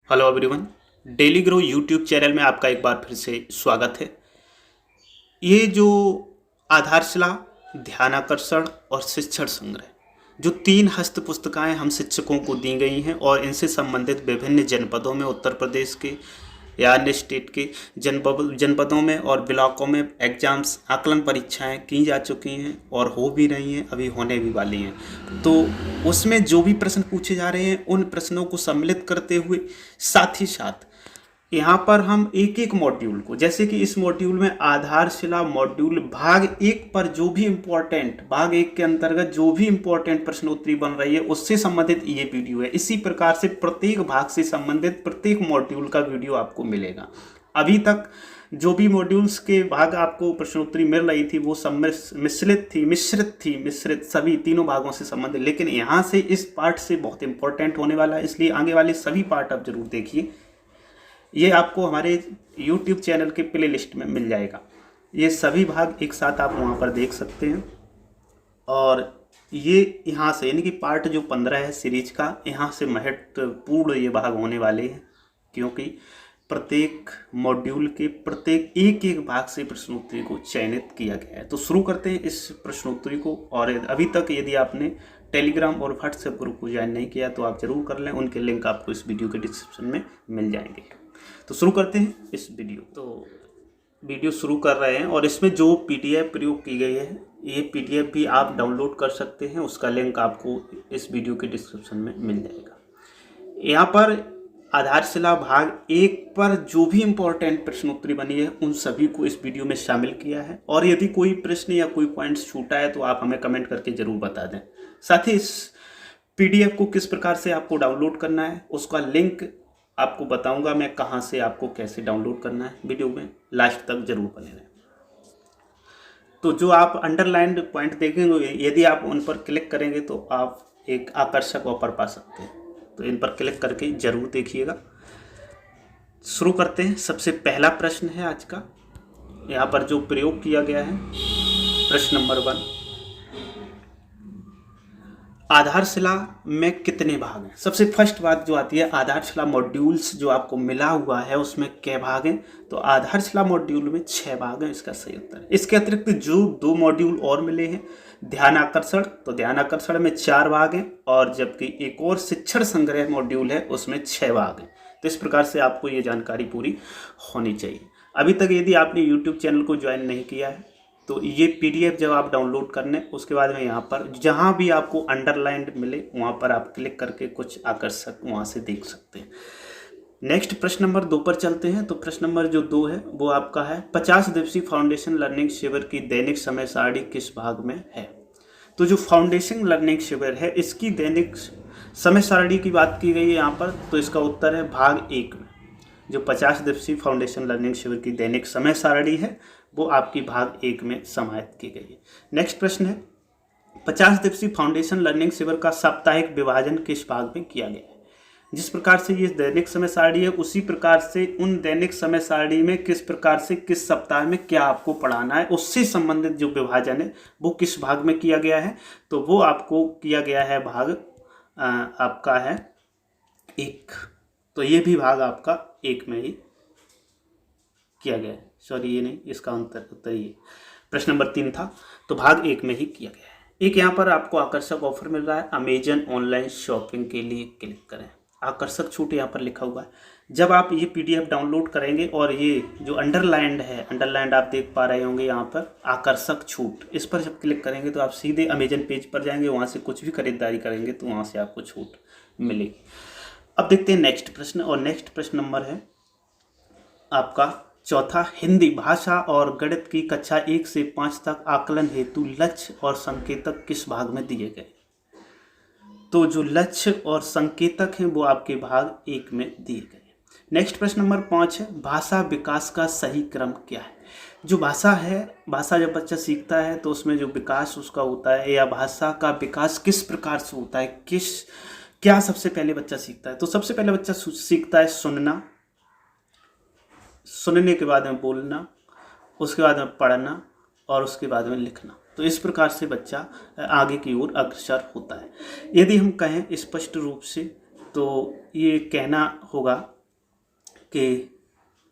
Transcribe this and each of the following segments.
Hello everyone. Daily grow YouTube channel में आपका एक बार फिर से स्वागत है। ये जो आधारशिला, ध्यानाकर्षण और शिक्षण संग्रह, जो तीन हस्त पुस्तिकाएं हम शिक्षकों को दी गई हैं और इनसे संबंधित विभिन्न जनपदों में, उत्तर प्रदेश के या अन्य स्टेट के जनपदों में और ब्लॉकों में एग्जाम्स, आकलन परीक्षाएं की जा चुकी हैं और हो भी रही हैं, अभी होने भी वाली हैं। तो उसमें जो भी प्रश्न पूछे जा रहे हैं उन प्रश्नों को सम्मिलित करते हुए साथ ही साथ यहाँ पर हम एक एक मॉड्यूल को, जैसे कि इस मॉड्यूल में आधारशिला मॉड्यूल भाग एक पर जो भी इम्पोर्टेंट, भाग एक के अंतर्गत जो भी इम्पोर्टेंट प्रश्नोत्तरी बन रही है उससे संबंधित ये वीडियो है। इसी प्रकार से प्रत्येक भाग से संबंधित प्रत्येक मॉड्यूल का वीडियो आपको मिलेगा। अभी तक जो भी मॉड्यूल्स के भाग आपको प्रश्नोत्तरी मिल रही थी वो सब मिश्रित सभी तीनों भागों से संबंधित, लेकिन यहाँ से इस पार्ट से बहुत इंपॉर्टेंट होने वाला है, इसलिए आगे वाले सभी पार्ट आप जरूर देखिए। ये आपको हमारे YouTube चैनल के प्ले लिस्ट में मिल जाएगा। ये सभी भाग एक साथ आप वहाँ पर देख सकते हैं। और ये यहाँ से यानी कि पार्ट जो 15 है सीरीज का, यहाँ से महत्वपूर्ण ये भाग होने वाले हैं, क्योंकि प्रत्येक मॉड्यूल के प्रत्येक एक एक भाग से प्रश्नोत्तरी को चयनित किया गया है। तो शुरू करते हैं इस प्रश्नोत्तरी को। और अभी तक यदि आपने टेलीग्राम और व्हाट्सएप ग्रुप को ज्वाइन नहीं किया तो आप जरूर कर लें, उनके लिंक आपको इस वीडियो के डिस्क्रिप्शन में मिल जाएंगे। तो शुरू करते हैं इस वीडियो। तो वीडियो शुरू कर रहे हैं और इसमें जो पीडीएफ प्रयोग की गई है, ये पीडीएफ भी आप डाउनलोड कर सकते हैं, उसका लिंक आपको इस वीडियो के डिस्क्रिप्शन में मिल जाएगा। यहाँ पर आधारशिला भाग एक पर जो भी इम्पोर्टेंट प्रश्नोत्तरी बनी है उन सभी को इस वीडियो में शामिल किया है। और यदि कोई प्रश्न या कोई पॉइंट्स छूटा है तो आप हमें कमेंट करके ज़रूर बता दें। साथ ही इस पीडीएफ को किस प्रकार से आपको डाउनलोड करना है उसका लिंक आपको बताऊंगा मैं, कहां से आपको कैसे डाउनलोड करना है। वीडियो में लास्ट तक जरूर बने रहें। तो जो आप अंडरलाइंड पॉइंट देखेंगे, यदि आप उन पर क्लिक करेंगे तो आप एक आकर्षक ऑफर पा सकते हैं। तो इन पर क्लिक करके जरूर देखिएगा। शुरू करते हैं। सबसे पहला प्रश्न है आज का, यहाँ पर जो प्रयोग किया गया है, प्रश्न नंबर 1, आधारशिला में कितने भाग हैं। सबसे फर्स्ट बात जो आती है, आधारशिला मॉड्यूल्स जो आपको मिला हुआ है उसमें क्या भाग हैं। तो आधारशिला मॉड्यूल में 6 भाग हैं, इसका सही उत्तर है। इसके अतिरिक्त जो 2 मॉड्यूल और मिले हैं, ध्यान आकर्षण, तो ध्यान आकर्षण में 4 भाग हैं, और जबकि एक और शिक्षण संग्रह मॉड्यूल है उसमें 6 भाग हैं। तो इस प्रकार से आपको ये जानकारी पूरी होनी चाहिए। अभी तक यदि आपने यूट्यूब चैनल को ज्वाइन नहीं किया है तो ये पीडीएफ जब आप डाउनलोड करने, उसके बाद में यहाँ पर जहाँ भी आपको अंडरलाइंड मिले वहाँ पर आप क्लिक करके कुछ आकर्षक वहाँ से देख सकते हैं। नेक्स्ट प्रश्न नंबर 2 पर चलते हैं। तो प्रश्न नंबर जो 2 है वो आपका है, 50 दिवसीय फाउंडेशन लर्निंग शिविर की दैनिक समय सारणी किस भाग में है। तो जो फाउंडेशन लर्निंग शिविर है इसकी दैनिक समय सारणी की बात की गई है यहाँ पर, तो इसका उत्तर है भाग 1 में। जो 50 दिवसीय फाउंडेशन लर्निंग शिविर की दैनिक समय सारणी है वो आपकी भाग 1 में समाहित की गई है। नेक्स्ट प्रश्न है, 50 दिवसीय फाउंडेशन लर्निंग शिविर का साप्ताहिक विभाजन किस भाग में किया गया है। जिस प्रकार से ये दैनिक समय सारणी है उसी प्रकार से उन दैनिक समय सारणी में किस प्रकार से किस सप्ताह में क्या आपको पढ़ाना है उससे संबंधित जो विभाजन है वो किस भाग में किया गया है। तो वो आपको किया गया है भाग आपका है 1। तो ये भी भाग आपका 1 में ही किया गया है। सॉरी, ये नहीं, इसका उत्तर ये प्रश्न नंबर 3 था, तो भाग 1 में ही किया गया है। एक यहाँ पर आपको आकर्षक ऑफर मिल रहा है, अमेजन ऑनलाइन शॉपिंग के लिए क्लिक करें। आकर्षक छूट यहाँ पर लिखा हुआ है। जब आप ये पीडीएफ डाउनलोड करेंगे और ये जो अंडरलाइंड है, अंडरलाइंड आप देख पा रहे होंगे यहाँ पर आकर्षक छूट, इस पर जब क्लिक करेंगे तो आप सीधे अमेजन पेज पर जाएंगे, वहाँ से कुछ भी खरीदारी करेंगे तो वहाँ से आपको छूट मिलेगी। अब देखते हैं नेक्स्ट प्रश्न, और नेक्स्ट प्रश्न नंबर है आपका 4, हिंदी भाषा और गणित की कक्षा 1 से 5 तक आकलन हेतु लक्ष्य और संकेतक किस भाग में दिए गए। तो जो लक्ष्य और संकेतक हैं वो आपके भाग 1 में दिए गए। नेक्स्ट प्रश्न नंबर 5 है, भाषा विकास का सही क्रम क्या है। जो भाषा है, भाषा जब बच्चा सीखता है तो उसमें जो विकास उसका होता है, या भाषा का विकास किस प्रकार से होता है, क्या सबसे पहले बच्चा सीखता है। तो सबसे पहले बच्चा सीखता है सुनना, सुनने के बाद में बोलना, उसके बाद में पढ़ना और उसके बाद में लिखना। तो इस प्रकार से बच्चा आगे की ओर अग्रसर होता है। यदि हम कहें स्पष्ट रूप से तो ये कहना होगा कि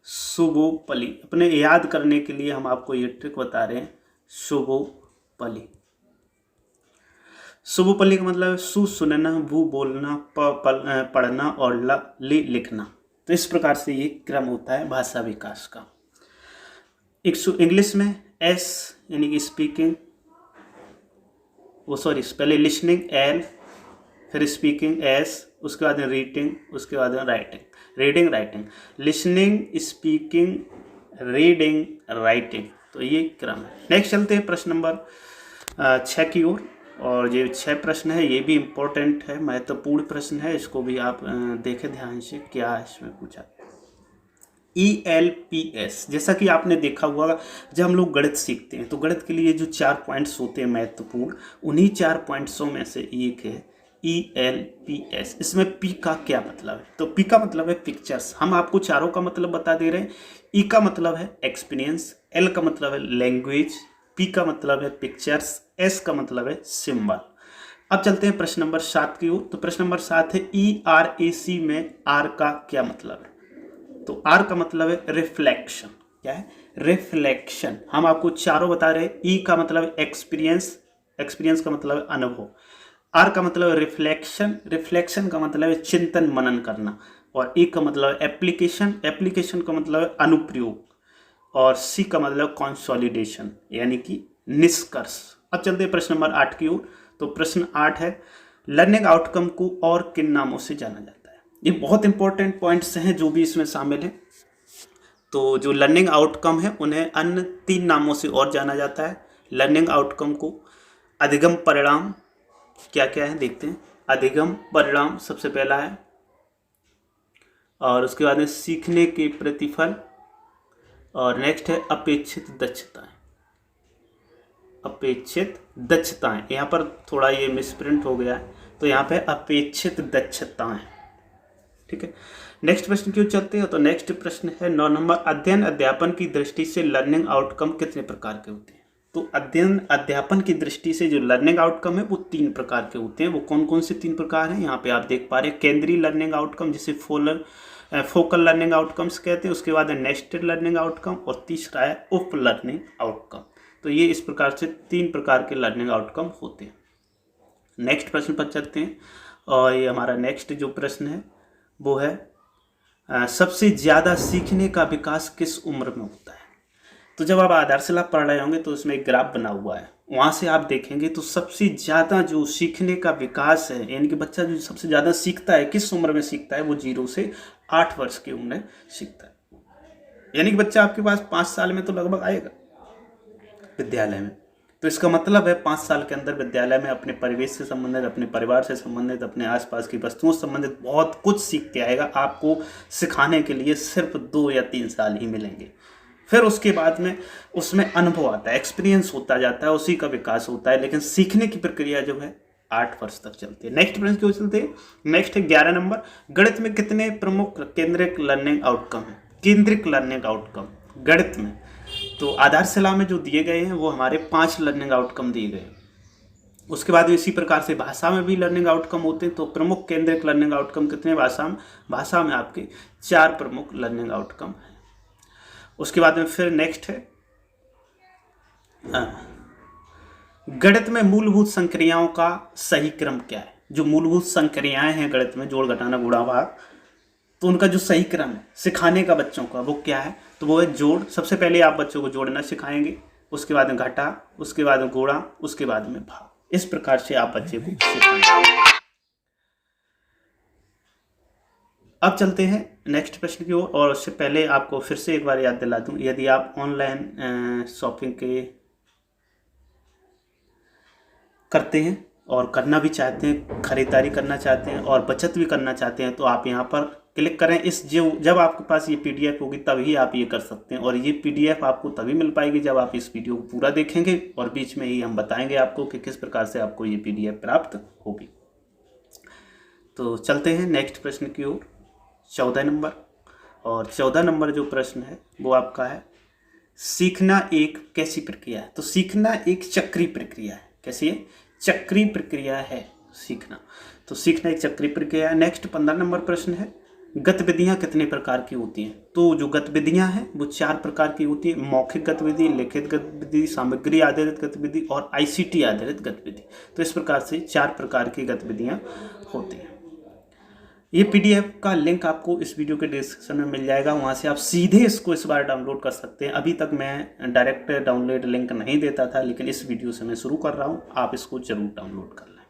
शुभोपली, अपने याद करने के लिए हम आपको ये ट्रिक बता रहे हैं। शुभोपली, शुभोपली का मतलब है सु सुनना, भू बोलना, पढ़ना और ली लिखना। तो इस प्रकार से ये क्रम होता है भाषा विकास का। इंग्लिश में एस यानी कि स्पीकिंग, पहले लिसनिंग एल, फिर स्पीकिंग एस, उसके बाद रीडिंग, उसके बाद reading writing, listening speaking reading writing. तो ये क्रम है। नेक्स्ट चलते हैं प्रश्न नंबर 6 की ओर। और ये 6 प्रश्न है, ये भी इम्पोर्टेंट है, महत्वपूर्ण प्रश्न है। इसको भी आप देखें ध्यान से क्या इसमें पूछा। ELPS, जैसा कि आपने देखा हुआ जब हम लोग गणित सीखते हैं तो गणित के लिए जो 4 पॉइंट्स होते हैं महत्वपूर्ण, उन्हीं 4 पॉइंट्सों में से एक है ELPS। इसमें P का क्या मतलब है? तो P का मतलब है पिक्चर्स। हम आपको चारों का मतलब बता दे रहे हैं। E का मतलब है एक्सपीरियंस, L का मतलब है लैंग्वेज, P का मतलब है पिक्चर्स, S का मतलब है सिंबल। अब चलते हैं प्रश्न नंबर 7 की ओर। तो प्रश्न नंबर 7 है ERAC में R का क्या मतलब है? तो R का मतलब है रिफ्लेक्शन। क्या है? रिफ्लेक्शन। हम आपको चारों बता रहे हैं। E का मतलब है एक्सपीरियंस, एक्सपीरियंस का मतलब है अनुभव। R का मतलब है रिफ्लेक्शन, रिफ्लेक्शन का मतलब है चिंतन मनन करना। और E का मतलब है एप्लीकेशन, एप्लीकेशन का मतलब है अनुप्रयोग। और C का मतलब कंसोलिडेशन यानी कि निष्कर्ष। अब चलते हैं प्रश्न नंबर 8 की ओर। तो प्रश्न 8 है लर्निंग आउटकम को और किन नामों से जाना जाता है? ये बहुत इंपॉर्टेंट पॉइंट्स हैं जो भी इसमें शामिल हैं। तो जो लर्निंग आउटकम है उन्हें अन्य 3 नामों से और जाना जाता है। लर्निंग आउटकम को अधिगम परिणाम, क्या क्या है देखते हैं। अधिगम परिणाम सबसे पहला है, और उसके बाद में सीखने के प्रतिफल, और नेक्स्ट है अपेक्षित दक्षताएं। अपेक्षित दक्षताएं, यहाँ पर थोड़ा ये मिसप्रिंट हो गया है, तो यहाँ पे अपेक्षित दक्षताएं। ठीक है, नेक्स्ट प्रश्न क्यों चलते हैं। तो नेक्स्ट प्रश्न है 9 नंबर, अध्ययन अध्यापन की दृष्टि से लर्निंग आउटकम कितने प्रकार के होते हैं? तो अध्ययन अध्यापन की दृष्टि से जो लर्निंग आउटकम है वो 3 प्रकार के होते हैं। वो कौन कौन से 3 प्रकार हैं यहाँ पे आप देख पा रहे हैं। केंद्रीय लर्निंग आउटकम जिसे फोकल लर्निंग आउटकम्स कहते हैं, उसके बाद है नेस्टेड लर्निंग आउटकम, और तीसरा है उप लर्निंग आउटकम। तो ये इस प्रकार से 3 प्रकार के लर्निंग आउटकम होते हैं। नेक्स्ट प्रश्न पर चलते हैं, और ये हमारा नेक्स्ट जो प्रश्न है वो है सबसे ज़्यादा सीखने का विकास किस उम्र में होता है? तो जब आप आधारशिला पढ़ रहे होंगे तो उसमें एक ग्राफ बना हुआ है, वहाँ से आप देखेंगे तो सबसे ज़्यादा जो सीखने का विकास है, यानी कि बच्चा जो सबसे ज़्यादा सीखता है किस उम्र में सीखता है, वो 0 से 8 वर्ष की उम्र में सीखता है। यानी कि बच्चा आपके पास 5 साल में तो लगभग आएगा विद्यालय में। तो इसका मतलब है 5 साल के अंदर विद्यालय में अपने परिवेश से संबंधित, अपने परिवार से संबंधित, अपने आसपास की वस्तुओं से संबंधित बहुत कुछ सीख के आएगा। आपको सिखाने के लिए सिर्फ 2 या 3 साल ही मिलेंगे। फिर उसके बाद में उसमें अनुभव आता है, एक्सपीरियंस होता जाता है, उसी का विकास होता है। लेकिन सीखने की प्रक्रिया जो है 8 वर्ष तक चलती है। नेक्स्ट प्रश्न क्यों चलते हैं। नेक्स्ट है 11 नंबर, गणित में कितने प्रमुख केंद्रिक लर्निंग आउटकम है? केंद्रिक लर्निंग आउटकम गणित में, तो आधारशिला में जो दिए गए हैं वो हमारे 5 लर्निंग आउटकम दिए गए हैं। उसके बाद इसी प्रकार से भाषा में भी लर्निंग आउटकम होते हैं। तो प्रमुख केंद्रिक लर्निंग आउटकम कितने भाषा में आपके 4 प्रमुख लर्निंग आउटकम हैं। उसके बाद में फिर नेक्स्ट है गणित में मूलभूत संक्रियाओं का सही क्रम क्या है? जो मूलभूत संक्रियाएं हैं गणित में, जोड़ घटाना गुणा भाग, तो उनका जो सही क्रम है सिखाने का बच्चों का वो क्या है? तो वो है जोड़। सबसे पहले आप बच्चों को जोड़ना सिखाएंगे, उसके बाद में घटा, उसके बाद में गुणा, उसके बाद में भाग। इस प्रकार से आप बच्चे को सिखाएंगे। अब चलते हैं नेक्स्ट प्रश्न की ओर, और उससे पहले आपको फिर से एक बार याद दिला दूं, यदि आप ऑनलाइन शॉपिंग के करते हैं और करना भी चाहते हैं, खरीदारी करना चाहते हैं और बचत भी करना चाहते हैं, तो आप यहाँ पर क्लिक करें। जब आपके पास ये PDF होगी तभी आप ये कर सकते हैं, और ये PDF आपको तभी मिल पाएगी जब आप इस वीडियो को पूरा देखेंगे, और बीच में ही हम बताएंगे आपको कि किस प्रकार से आपको ये PDF प्राप्त होगी। तो चलते हैं नेक्स्ट प्रश्न की ओर, 14 नंबर। और 14 नंबर जो प्रश्न है वो आपका है सीखना एक कैसी प्रक्रिया है? तो सीखना एक चक्रीय प्रक्रिया है। कैसी है? चक्रीय प्रक्रिया है सीखना। तो सीखना एक चक्रीय प्रक्रिया है। नेक्स्ट 15 नंबर प्रश्न है गतिविधियाँ कितने प्रकार की होती हैं? तो जो गतिविधियाँ हैं वो 4 प्रकार की होती है। मौखिक गतिविधि, लिखित गतिविधि, सामग्री आधारित गतिविधि और ICT आधारित गतिविधि। तो इस प्रकार से 4 प्रकार की गतिविधियाँ होती हैं। ये PDF का लिंक आपको इस वीडियो के डिस्क्रिप्शन में मिल जाएगा, वहाँ से आप सीधे इसको इस बार डाउनलोड कर सकते हैं। अभी तक मैं डायरेक्ट डाउनलोड लिंक नहीं देता था, लेकिन इस वीडियो से मैं शुरू कर रहा हूँ, आप इसको जरूर डाउनलोड कर लें।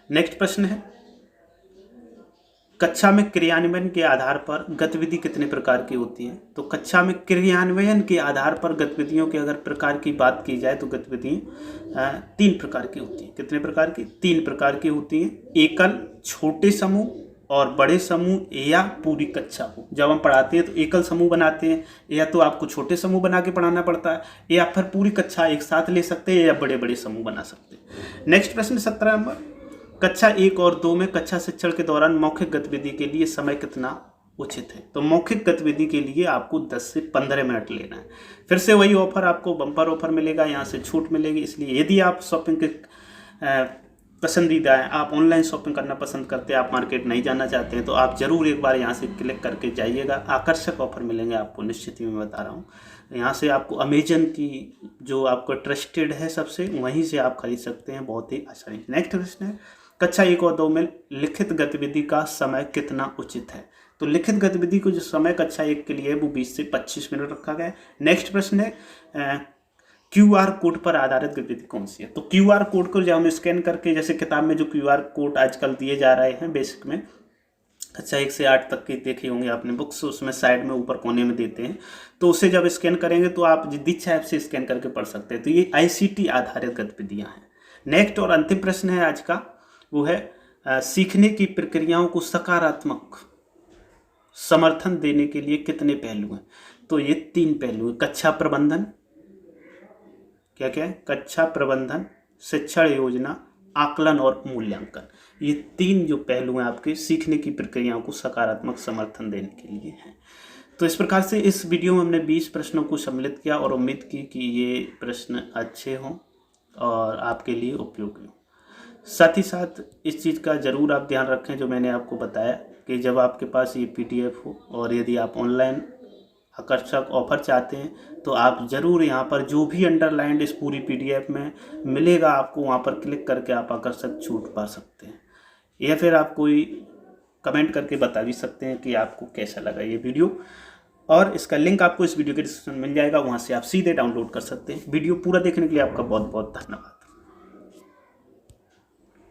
नेक्स्ट प्रश्न है, कक्षा में क्रियान्वयन के आधार पर गतिविधि कितने प्रकार की होती है? तो कक्षा में क्रियान्वयन के आधार पर गतिविधियों के अगर प्रकार की बात की जाए तो गतिविधि 3 प्रकार की होती हैं। कितने प्रकार की? 3 प्रकार की होती हैं। एकल, छोटे समूह और बड़े समूह या पूरी कक्षा को। जब हम पढ़ाते हैं तो एकल समूह बनाते हैं, या तो आपको छोटे समूह बना के पढ़ाना पड़ता है, या फिर पूरी कक्षा एक साथ ले सकते हैं, या बड़े बड़े समूह बना सकते हैं। नेक्स्ट प्रश्न 17 नंबर, कक्षा 1 और 2 में कक्षा शिक्षण के दौरान मौखिक गतिविधि के लिए समय कितना उचित है? तो मौखिक गतिविधि के लिए आपको 10 से 15 मिनट लेना है। फिर से वही ऑफर, आपको बम्पर ऑफर मिलेगा, यहाँ से छूट मिलेगी। इसलिए यदि आप शॉपिंग के पसंदीदा है, आप ऑनलाइन शॉपिंग करना पसंद करते हैं, आप मार्केट नहीं जाना चाहते हैं, तो आप ज़रूर एक बार यहाँ से क्लिक करके जाइएगा। आकर्षक ऑफर मिलेंगे आपको, निश्चित ही मैं बता रहा हूँ। यहाँ से आपको अमेजन की जो आपको ट्रस्टेड है सबसे, वहीं से आप खरीद सकते हैं बहुत ही आसानी। नेक्स्ट प्रश्न है, कक्षा 1 और 2 में लिखित गतिविधि का समय कितना उचित है? तो लिखित गतिविधि को जो समय कक्षा 1 के लिए है वो 20 से 25 मिनट रखा गया है। नेक्स्ट प्रश्न है, QR कोड पर आधारित गतिविधि कौन सी है? तो QR कोड को जब हम स्कैन करके, जैसे किताब में जो QR कोड आजकल दिए जा रहे हैं बेसिक में, कक्षा 1 से 8 तक के देखे होंगे आपने बुक्स, उसमें साइड में ऊपर कोने में देते हैं, तो उसे जब स्कैन करेंगे तो आप दीक्षा ऐप से स्कैन करके पढ़ सकते हैं। तो ये ICT आधारित गतिविधियाँ हैं। नेक्स्ट और अंतिम प्रश्न है आज का, वो है सीखने की प्रक्रियाओं को सकारात्मक समर्थन देने के लिए कितने पहलू हैं? तो ये 3 पहलू हैं। कक्षा प्रबंधन, क्या क्या है? कक्षा प्रबंधन, शिक्षण योजना, आकलन और मूल्यांकन। ये 3 जो पहलू हैं आपके सीखने की प्रक्रियाओं को सकारात्मक समर्थन देने के लिए हैं। तो इस प्रकार से इस वीडियो में हमने 20 प्रश्नों को सम्मिलित किया और उम्मीद की कि ये प्रश्न अच्छे हों और आपके लिए उपयोगी हों। साथ ही साथ इस चीज़ का ज़रूर आप ध्यान रखें जो मैंने आपको बताया, कि जब आपके पास ये PDF हो और यदि आप ऑनलाइन आकर्षक ऑफर चाहते हैं तो आप ज़रूर यहाँ पर जो भी अंडरलाइंड इस पूरी PDF में मिलेगा आपको, वहाँ पर क्लिक करके आप आकर्षक छूट पा सकते हैं, या फिर आप कोई कमेंट करके बता भी सकते हैं कि आपको कैसा लगा ये वीडियो। और इसका लिंक आपको इस वीडियो के डिस्क्रिप्शन में मिल जाएगा, वहाँ से आप सीधे डाउनलोड कर सकते हैं। वीडियो पूरा देखने के लिए आपका बहुत बहुत धन्यवाद।